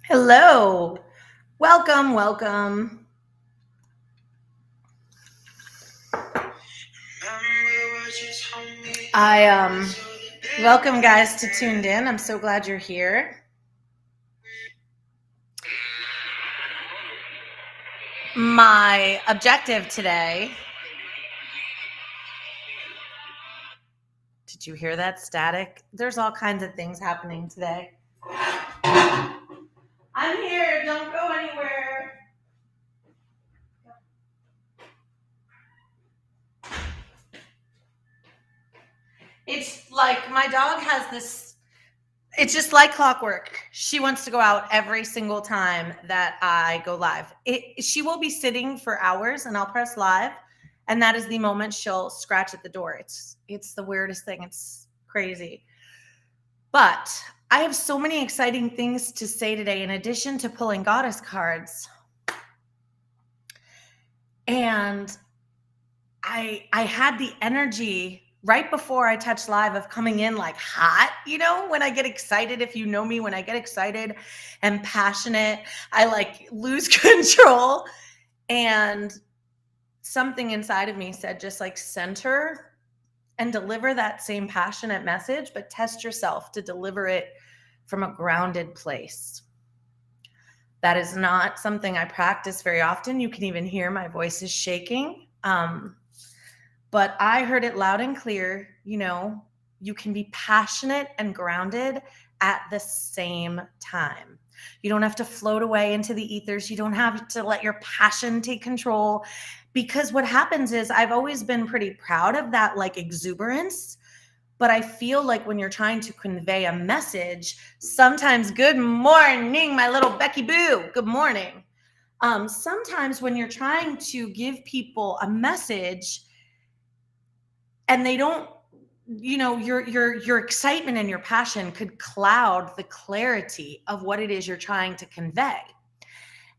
Hello. Welcome, welcome. I welcome guys to Tuned In. I'm so glad you're here. My objective today. Did you hear that static? There's all kinds of things happening today. I'm here. Don't go anywhere. It's like my dog has this. It's just like clockwork. She wants to go out every single time that I go live. She will be sitting for hours and I'll press live. And that is the moment she'll scratch at the door. It's the weirdest thing. It's crazy. But I have so many exciting things to say today in addition to pulling goddess cards. And I had the energy right before I touched live of coming in like hot, when I get excited. If you know me, when I get excited and passionate, I like lose control. And something inside of me said, just like center and deliver that same passionate message, but test yourself to deliver it from a grounded place. That is not something I practice very often. You can even hear my voice is shaking. But I heard it loud and clear. You can be passionate and grounded at the same time. You don't have to float away into the ethers. You don't have to let your passion take control, because what happens is I've always been pretty proud of that like exuberance. But I feel like when you're trying to convey a message, sometimes, good morning, my little Becky Boo, good morning. Sometimes when you're trying to give people a message, and they don't, your excitement and your passion could cloud the clarity of what it is you're trying to convey.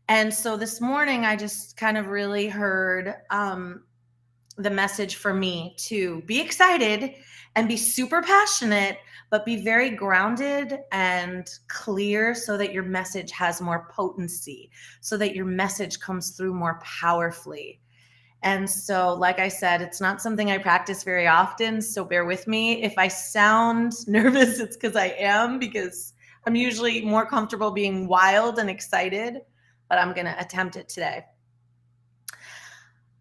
And so this morning I just kind of really heard the message for me to be excited and be super passionate, but be very grounded and clear so that your message has more potency, so that your message comes through more powerfully. And so, like I said, it's not something I practice very often. So bear with me. If I sound nervous, it's because I am, because I'm usually more comfortable being wild and excited, but I'm going to attempt it today.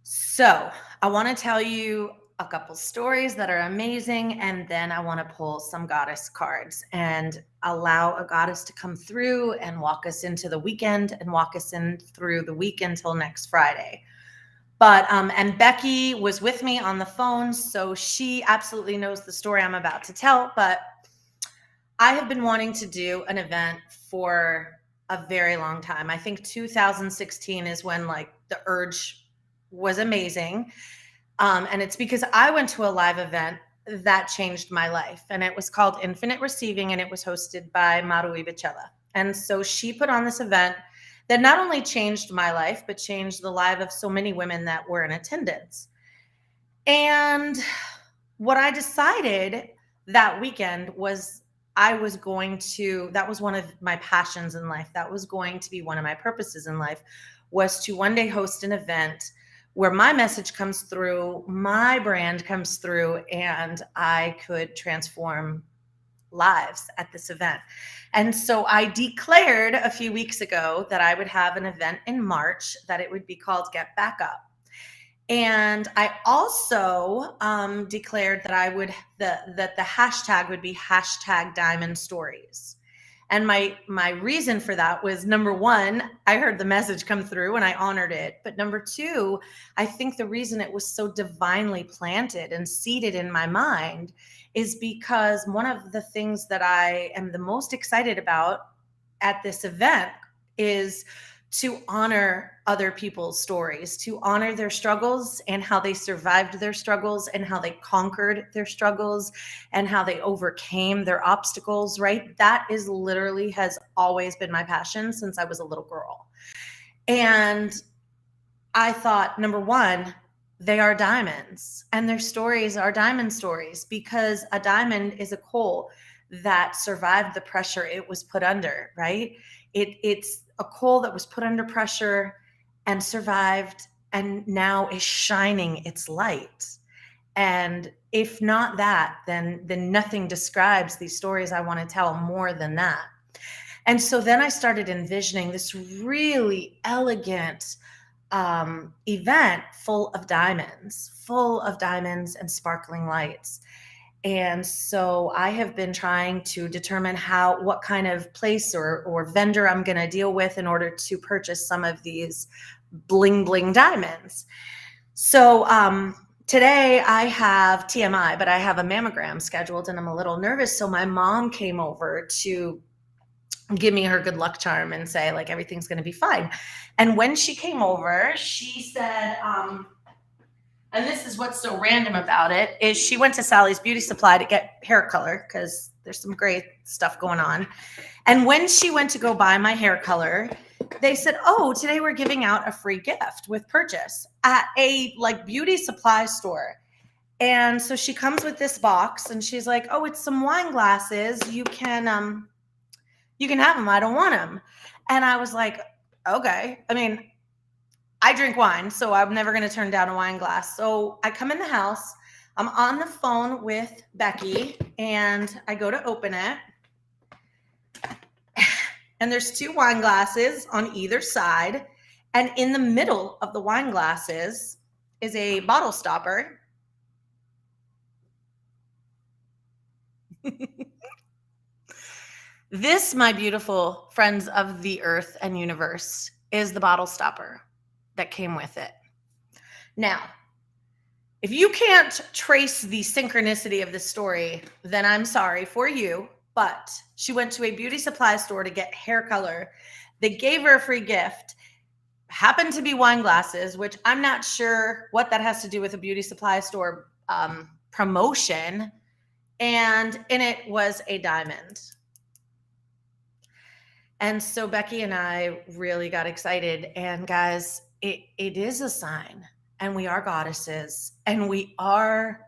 So I want to tell you a couple stories that are amazing. And then I want to pull some goddess cards and allow a goddess to come through and walk us into the weekend and walk us in through the week until next Friday. But and Becky was with me on the phone, so she absolutely knows the story I'm about to tell. But I have been wanting to do an event for a very long time. I think 2016 is when like the urge was amazing. And it's because I went to a live event that changed my life. And it was called Infinite Receiving, and it was hosted by Maru Ibicella. And so she put on this event that not only changed my life, but changed the life of so many women that were in attendance. And what I decided that weekend was that was one of my passions in life. That was going to be one of my purposes in life, was to one day host an event where my message comes through, my brand comes through, and I could transform lives at this event. And so I declared a few weeks ago that I would have an event in March, that it would be called Get Back Up. And I also declared that that the hashtag would be #DiamondStories. And my reason for that was, number one, I heard the message come through and I honored it. But number two, I think the reason it was so divinely planted and seated in my mind is because one of the things that I am the most excited about at this event is to honor other people's stories, to honor their struggles and how they survived their struggles and how they conquered their struggles and how they overcame their obstacles, right? That is literally has always been my passion since I was a little girl. And I thought, number one, they are diamonds and their stories are diamond stories, because a diamond is a coal that survived the pressure it was put under, right? It's a coal that was put under pressure and survived and now is shining its light. And if not that, then nothing describes these stories I want to tell more than that. And so then I started envisioning this really elegant event full of diamonds and sparkling lights. And so I have been trying to determine what kind of place or vendor I'm going to deal with in order to purchase some of these bling bling diamonds. So today I have TMI, but I have a mammogram scheduled and I'm a little nervous. So my mom came over to give me her good luck charm and say, like, everything's going to be fine. And when she came over, she said, and this is what's so random about it, is she went to Sally's Beauty Supply to get hair color because there's some great stuff going on. And when she went to go buy my hair color, they said, oh, today we're giving out a free gift with purchase at a like beauty supply store. And so she comes with this box and she's like, oh, it's some wine glasses. You can have them. I don't want them. And I was like, okay. I mean, I drink wine, so I'm never going to turn down a wine glass. So I come in the house, I'm on the phone with Becky, and I go to open it. And there's two wine glasses on either side. And in the middle of the wine glasses is a bottle stopper. This, my beautiful friends of the earth and universe, is the bottle stopper that came with it. Now, if you can't trace the synchronicity of this story, then I'm sorry for you, but she went to a beauty supply store to get hair color. They gave her a free gift, happened to be wine glasses, which I'm not sure what that has to do with a beauty supply store promotion, and in it was a diamond. And so Becky and I really got excited. And guys, it is a sign. And we are goddesses. And we are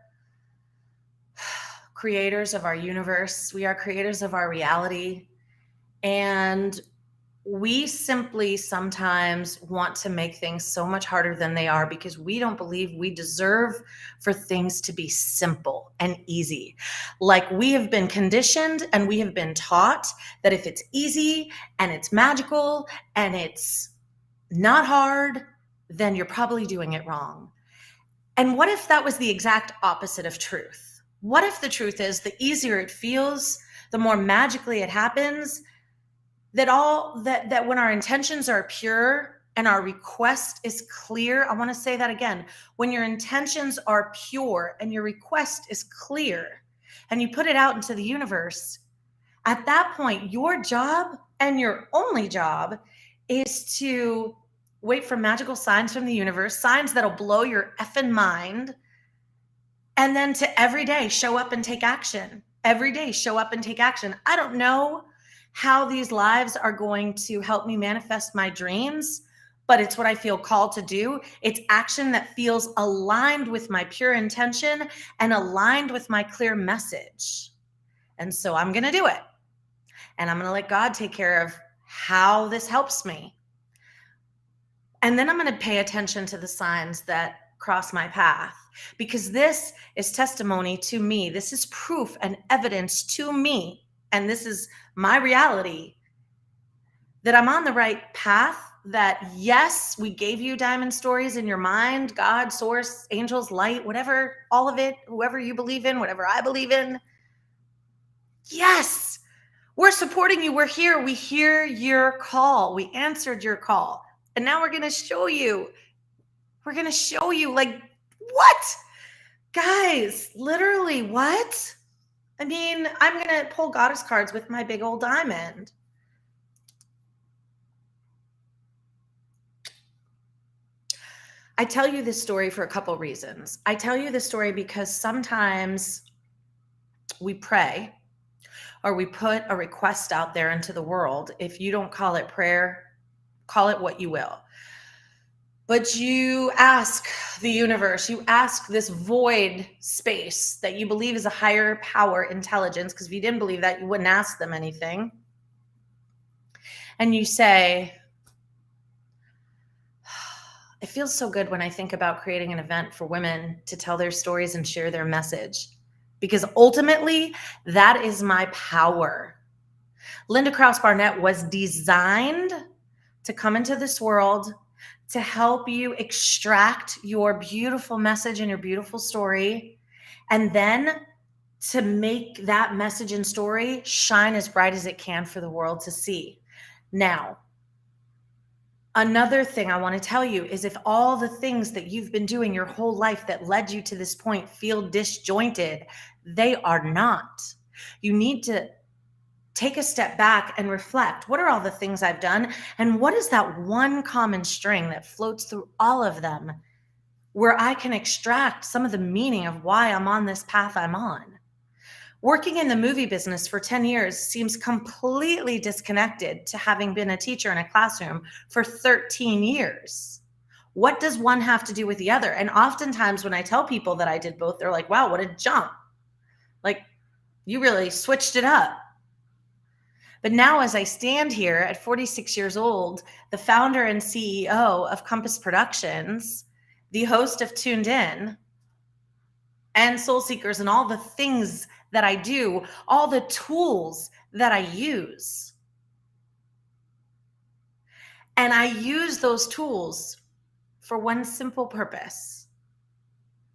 creators of our universe. We are creators of our reality. And we simply sometimes want to make things so much harder than they are because we don't believe we deserve for things to be simple and easy. Like, we have been conditioned and we have been taught that if it's easy and it's magical and it's not hard, then you're probably doing it wrong. And what if that was the exact opposite of truth? What if the truth is the easier it feels, the more magically it happens? That when our intentions are pure and our request is clear, I want to say that again. When your intentions are pure and your request is clear and you put it out into the universe, at that point, your job and your only job is to wait for magical signs from the universe, signs that'll blow your effing mind, and then to every day show up and take action. Every day show up and take action. I don't know how these lives are going to help me manifest my dreams, but it's what I feel called to do. It's action that feels aligned with my pure intention and aligned with my clear message. And so I'm going to do it. And I'm going to let God take care of how this helps me. And then I'm going to pay attention to the signs that cross my path, because this is testimony to me. This is proof and evidence to me. And this is my reality, that I'm on the right path, that yes, we gave you diamond stories in your mind, God, source, angels, light, whatever, all of it, whoever you believe in, whatever I believe in. Yes, we're supporting you. We're here. We hear your call. We answered your call. And now we're going to show you. We're going to show you, like, what? Guys, literally, what? I mean, I'm going to pull goddess cards with my big old diamond. I tell you this story for a couple reasons. I tell you this story because sometimes we pray or we put a request out there into the world. If you don't call it prayer, call it what you will. But you ask the universe, you ask this void space that you believe is a higher power intelligence, because if you didn't believe that, you wouldn't ask them anything. And you say, it feels so good when I think about creating an event for women to tell their stories and share their message, because ultimately that is my power. Linda Krause Barnett was designed to come into this world to help you extract your beautiful message and your beautiful story, and then to make that message and story shine as bright as it can for the world to see. Now, another thing I want to tell you is, if all the things that you've been doing your whole life that led you to this point feel disjointed, they are not. You need to take a step back and reflect. What are all the things I've done? And what is that one common string that floats through all of them, where I can extract some of the meaning of why I'm on this path I'm on? Working in the movie business for 10 years seems completely disconnected to having been a teacher in a classroom for 13 years. What does one have to do with the other? And oftentimes when I tell people that I did both, they're like, wow, what a jump. Like, you really switched it up. But now, as I stand here at 46 years old, the founder and CEO of Compass Productions, the host of Tuned In and Soul Seekers, and all the things that I do, all the tools that I use. And I use those tools for one simple purpose,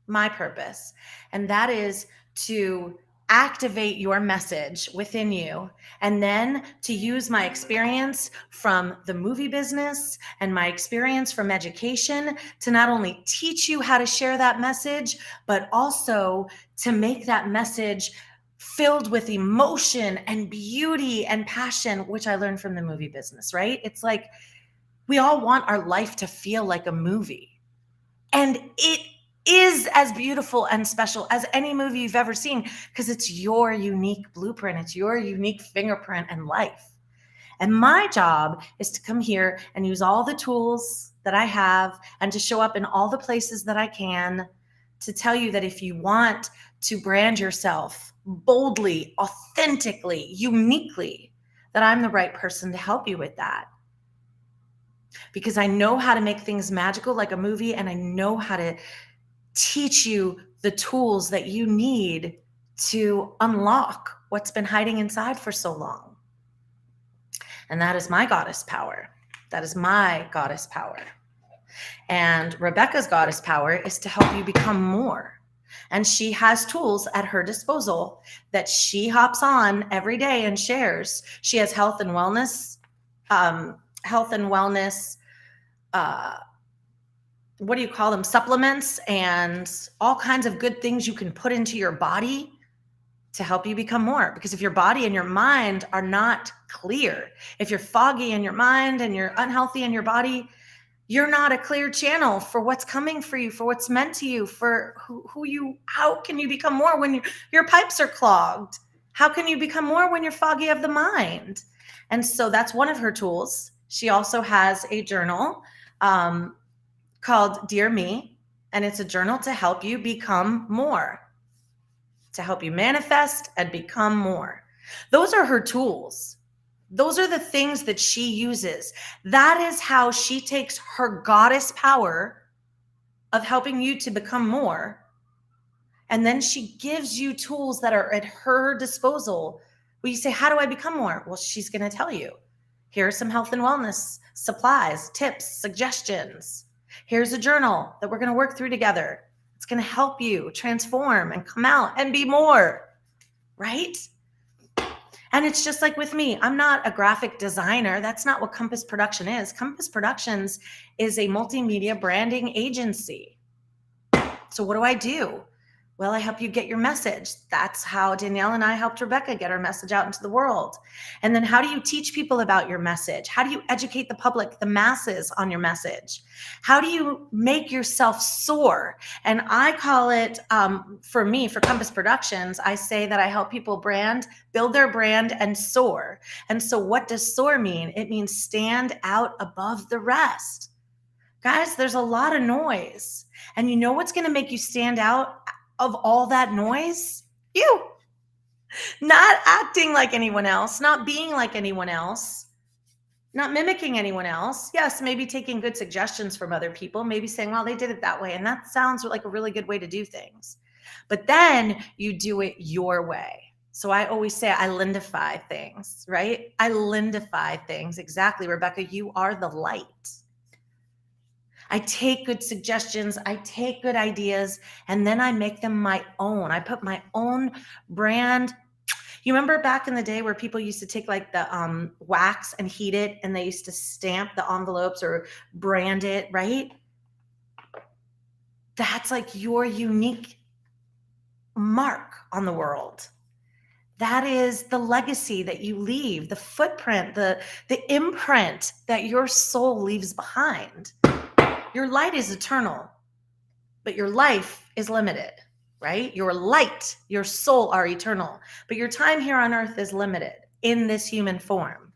my purpose, and that is to activate your message within you, and then to use my experience from the movie business and my experience from education to not only teach you how to share that message, but also to make that message filled with emotion and beauty and passion, which I learned from the movie business, right? It's like we all want our life to feel like a movie. And it is as beautiful and special as any movie you've ever seen, because it's your unique blueprint, it's your unique fingerprint in life. And my job is to come here and use all the tools that I have and to show up in all the places that I can to tell you that if you want to brand yourself boldly, authentically, uniquely, that I'm the right person to help you with that. Because I know how to make things magical like a movie, and I know how to teach you the tools that you need to unlock what's been hiding inside for so long. And that is my goddess power. That is my goddess power. And Rebecca's goddess power is to help you become more. And she has tools at her disposal that she hops on every day and shares. She has health and wellness, what do you call them? Supplements and all kinds of good things you can put into your body to help you become more. Because if your body and your mind are not clear, if you're foggy in your mind and you're unhealthy in your body, you're not a clear channel for what's coming for you, for what's meant to you, for how can you become more when your pipes are clogged? How can you become more when you're foggy of the mind? And so that's one of her tools. She also has a journal called Dear Me, and it's a journal to help you become more, to help you manifest and become more. Those are her tools. Those are the things that she uses. That is how she takes her goddess power of helping you to become more. And then she gives you tools that are at her disposal. Where you say, how do I become more? Well, she's going to tell you. Here are some health and wellness supplies, tips, suggestions. Here's a journal that we're going to work through together. It's going to help you transform and come out and be more, right? And it's just like with me. I'm not a graphic designer. That's not what Compass Production is. Compass Productions is a multimedia branding agency. So what do I do? Well, I help you get your message. That's how Danielle and I helped Rebecca get her message out into the world. And then how do you teach people about your message? How do you educate the public, the masses, on your message? How do you make yourself soar? And I call it, for me, for Compass Productions, I say that I help people build their brand and soar. And so what does soar mean? It means stand out above the rest. Guys, there's a lot of noise. And you know what's going to make you stand out of all that noise? You. Not acting like anyone else, not being like anyone else, not mimicking anyone else. Yes, maybe taking good suggestions from other people, maybe saying, well, they did it that way. And that sounds like a really good way to do things. But then you do it your way. So I always say I lindify things, right? I lindify things. Exactly, Rebecca. You are the light. I take good suggestions, I take good ideas, and then I make them my own. I put my own brand. You remember back in the day where people used to take like the wax and heat it, and they used to stamp the envelopes or brand it, right? That's like your unique mark on the world. That is the legacy that you leave, the footprint, the imprint that your soul leaves behind. Your light is eternal, but your life is limited, right? Your light, your soul are eternal, but your time here on earth is limited in this human form.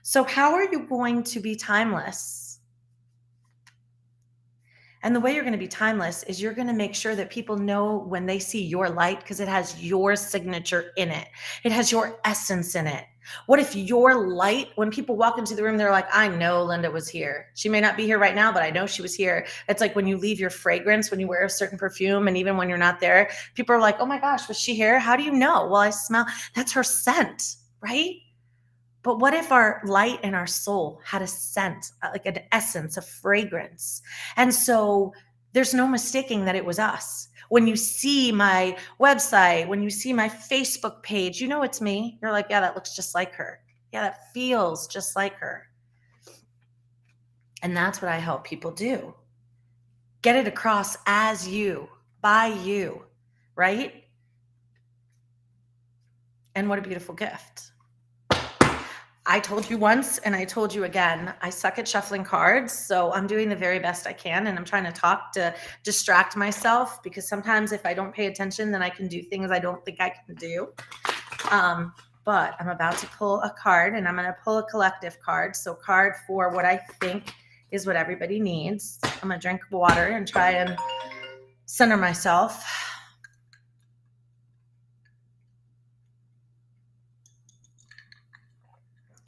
So how are you going to be timeless? And the way you're going to be timeless is you're going to make sure that people know when they see your light, because it has your signature in it. It has your essence in it. What if your light, when people walk into the room, they're like, I know Linda was here. She may not be here right now, but I know she was here. It's like when you leave your fragrance, when you wear a certain perfume, and even when you're not there, people are like, oh my gosh, was she here? How do you know? Well, I smell, that's her scent, right? But what if our light and our soul had a scent, like an essence, a fragrance? And so there's no mistaking that it was us. When you see my website, when you see my Facebook page, you know it's me. You're like, yeah, that looks just like her. Yeah, that feels just like her. And that's what I help people do. Get it across as you, by you, right? And what a beautiful gift. I told you once and I told you again, I suck at shuffling cards. So I'm doing the very best I can. And I'm trying to talk to distract myself, because sometimes if I don't pay attention, then I can do things I don't think I can do. But I'm about to pull a card, and I'm going to pull a collective card. So card for what I think is what everybody needs. I'm going to drink water and try and center myself.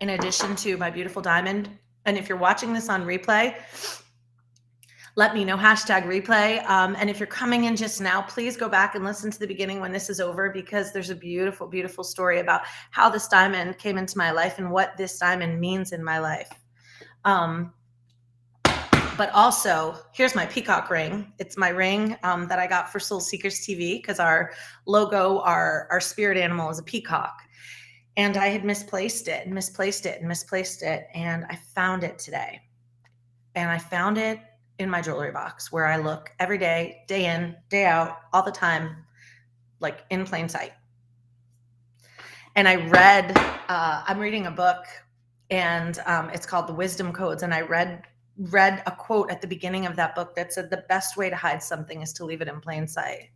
In addition to my beautiful diamond. And if you're watching this on replay, let me know, #replay. And if you're coming in just now, please go back and listen to the beginning when this is over, because there's a beautiful, beautiful story about how this diamond came into my life and what this diamond means in my life. But also, here's my peacock ring. It's my ring that I got for Soul Seekers TV, because our logo, our spirit animal is a peacock. And I had misplaced it and misplaced it and misplaced it. And I found it today. And I found it in my jewelry box, where I look every day, day in, day out, all the time, like in plain sight. And I read, I'm reading a book, and it's called The Wisdom Codes. And I read a quote at the beginning of that book that said, the best way to hide something is to leave it in plain sight.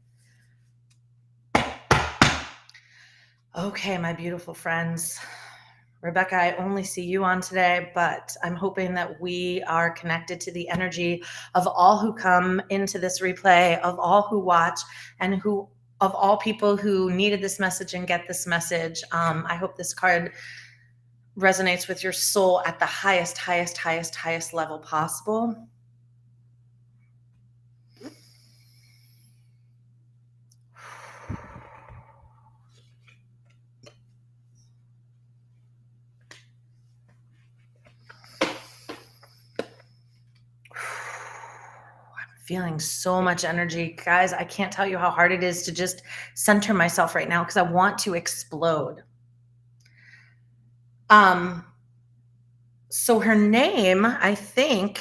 Okay, my beautiful friends. Rebecca, I only see you on today, but I'm hoping that we are connected to the energy of all who come into this replay, of all who watch, and of all people who needed this message and get this message. I hope this card resonates with your soul at the highest, highest, highest, highest level possible. Feeling so much energy. Guys, I can't tell you how hard it is to just center myself right now, because I want to explode. So her name, I think,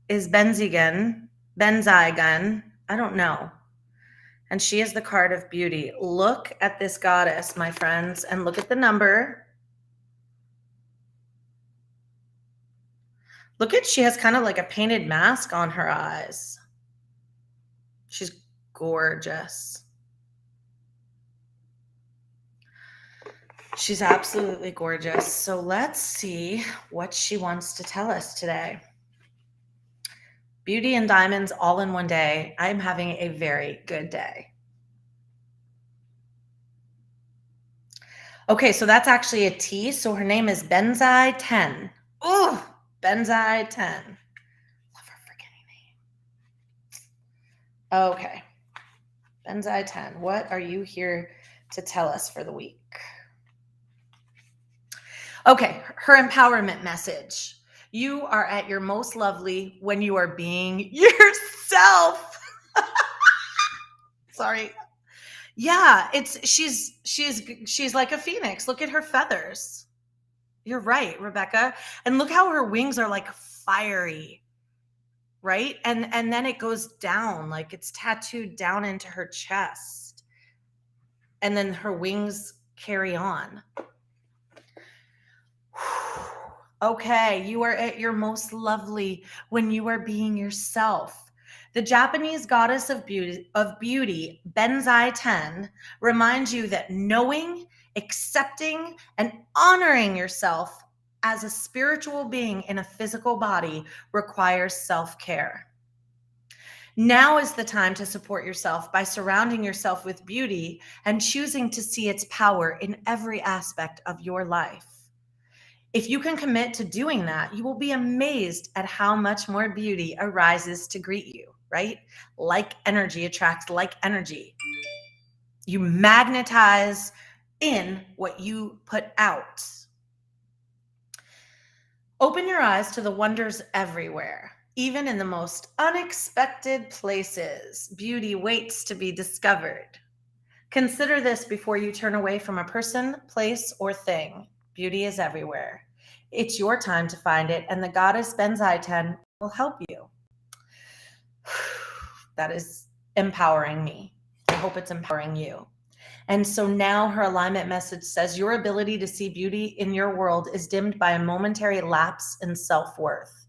is Benzigan. I don't know. And she is the card of beauty. Look at this goddess, my friends, and look at the number. Look at, she has kind of like a painted mask on her eyes. She's gorgeous. She's absolutely gorgeous. So let's see what she wants to tell us today. Beauty and diamonds all in one day. I'm having a very good day. Okay, so that's actually a T. So her name is Benzai 10. Oh, Benzai 10. Love her freaking name. Okay, Benzai 10. What are you here to tell us for the week? Okay, her empowerment message. You are at your most lovely when you are being yourself. Sorry. Yeah, she's like a phoenix. Look at her feathers. You're right, Rebecca. And look how her wings are like fiery, right? And then it goes down, like it's tattooed down into her chest. And then her wings carry on. Okay, you are at your most lovely when you are being yourself. The Japanese goddess of beauty, Benzai Ten, reminds you that knowing, accepting, and honoring yourself as a spiritual being in a physical body requires self-care. Now is the time to support yourself by surrounding yourself with beauty and choosing to see its power in every aspect of your life. If you can commit to doing that, you will be amazed at how much more beauty arises to greet you, right? Like energy attracts like energy. You magnetize in what you put out. Open your eyes to the wonders everywhere. Even in the most unexpected places, beauty waits to be discovered. Consider this before you turn away from a person, place, or thing. Beauty is everywhere. It's your time to find it, and the goddess Benzai 10 will help you. That is empowering me. I hope it's empowering you. And so now her alignment message says your ability to see beauty in your world is dimmed by a momentary lapse in self-worth.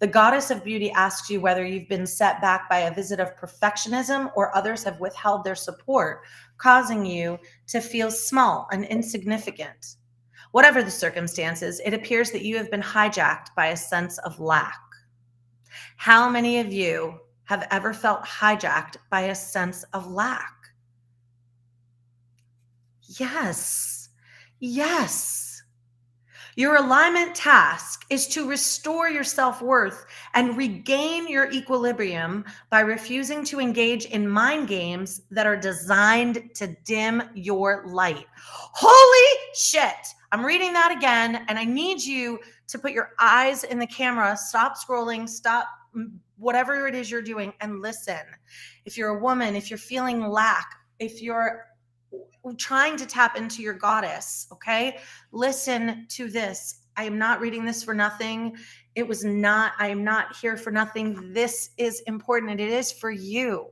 The goddess of beauty asks you whether you've been set back by a visit of perfectionism or others have withheld their support, causing you to feel small and insignificant. Whatever the circumstances, it appears that you have been hijacked by a sense of lack. How many of you have ever felt hijacked by a sense of lack? Yes. Yes. Your alignment task is to restore your self-worth and regain your equilibrium by refusing to engage in mind games that are designed to dim your light. Holy shit. I'm reading that again, and I need you to put your eyes in the camera, stop scrolling, stop whatever it is you're doing, and listen. If you're a woman, if you're feeling lack, if you're trying to tap into your goddess, okay? Listen to this. I am not reading this for nothing. I am not here for nothing. This is important, and it is for you.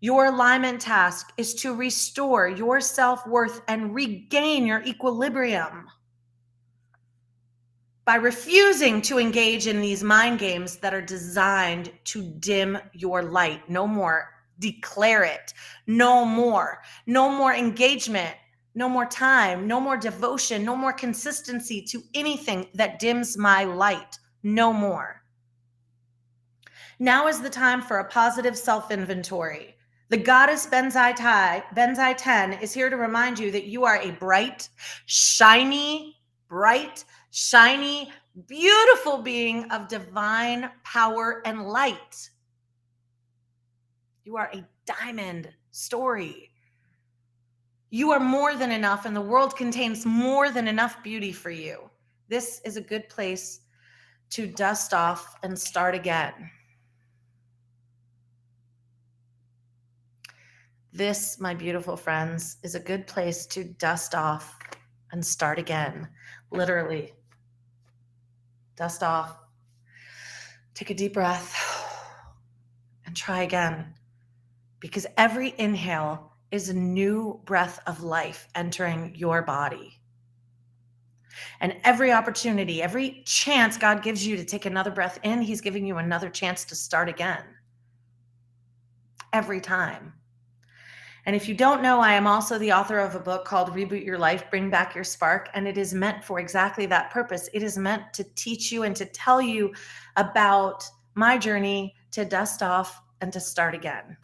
Your alignment task is to restore your self-worth and regain your equilibrium by refusing to engage in these mind games that are designed to dim your light. No more. Declare it. No more. No more engagement. No more time. No more devotion. No more consistency to anything that dims my light. No more. Now is the time for a positive self-inventory. The goddess Benzai 10 is here to remind you that you are a bright, shiny, beautiful being of divine power and light. You are a diamond story. You are more than enough, and the world contains more than enough beauty for you. This is a good place to dust off and start again. This, my beautiful friends, is a good place to dust off and start again. Literally. Dust off. Take a deep breath and try again. Because every inhale is a new breath of life entering your body. And every opportunity, every chance God gives you to take another breath in, He's giving you another chance to start again. Every time. And if you don't know, I am also the author of a book called Reboot Your Life, Bring Back Your Spark. And it is meant for exactly that purpose. It is meant to teach you and to tell you about my journey to dust off and to start again.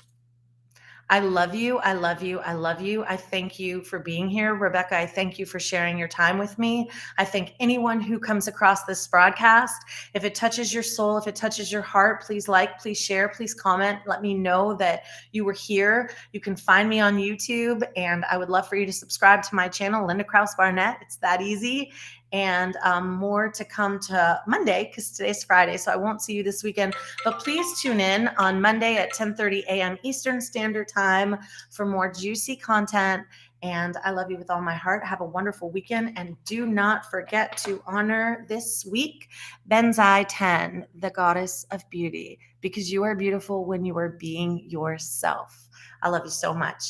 I love you. I love you. I love you. I thank you for being here. Rebecca, I thank you for sharing your time with me. I thank anyone who comes across this broadcast. If it touches your soul, if it touches your heart, please like, please share, please comment. Let me know that you were here. You can find me on YouTube, and I would love for you to subscribe to my channel, Linda Krause Barnett. It's that easy. And more to come to Monday, because today's Friday, so I won't see you this weekend. But please tune in on Monday at 10:30 a.m. Eastern Standard Time for more juicy content. And I love you with all my heart. Have a wonderful weekend. And do not forget to honor this week Benzai 10, the goddess of beauty, because you are beautiful when you are being yourself. I love you so much.